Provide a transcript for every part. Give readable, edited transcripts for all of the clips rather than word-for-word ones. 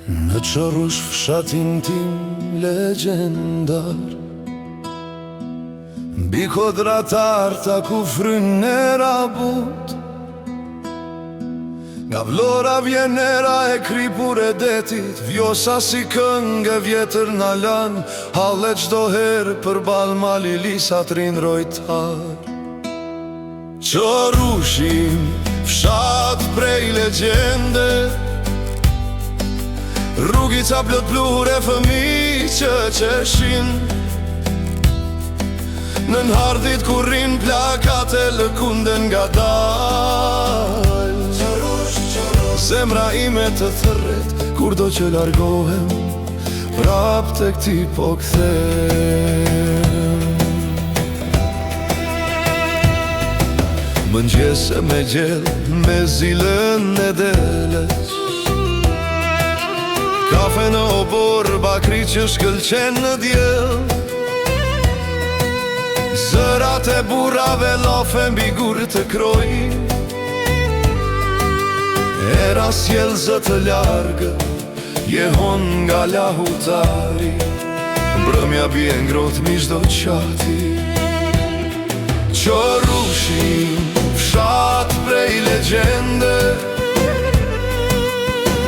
Në Çorush fshatin tim legjendar, mbi kodratar ta ku fryn era but. Nga vlora vjen era e kripur e detit, vjosa si këngë vjetër na lan, halle çdo herë përball mali lisat rin rojtar. Çorushim, fshat prej legjende, rrugica plot plure fëmijë që qeshin. Nën hardhit ku rrin plakate lëkunden nga dal. Zemra ime të thërret kur do që largohem, prap tek ti po kthem. Mëngjese me gjell, me zilën e deles, kafe në obor, bakri që shkëlqen në djel. Zërat e burrave lofen mbi gur të kroj, era sjellëzë të largë, jehon nga lahutari, mbrëmja bie ngrot mi çdo qati. Çorushim, fshat prej legjende,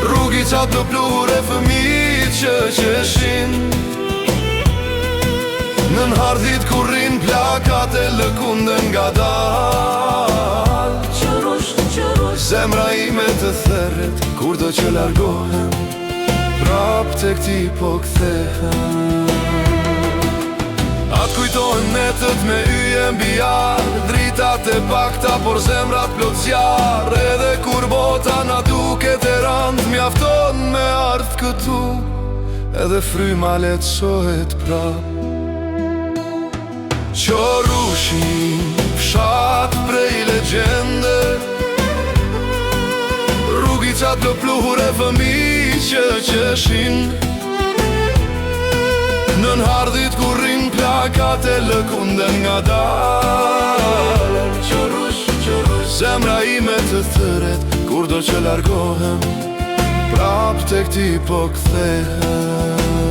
rrugica të plure fëmijë që qeshin. Nën hardhit ku rrin plakate lëkunden nga dal. Zemra ime të thërret kur do që largohem, prap tek ti po kthehem. Atë kujtohen netët me yje mbi jarë, dritat e pakta por zemrat plot zjarë. Edhe kur bota na duket e rand, mjafton me ardh këtu, edhe fryma letësohet prap. Çorushim, fshat prej legjende, rrugica të plure fëmijë që qeshin. Nën hardhit ku rrin plakate lëkunden nga dal. Zemra ime të thërret kur do që largohem, prap tek ti po kthehem.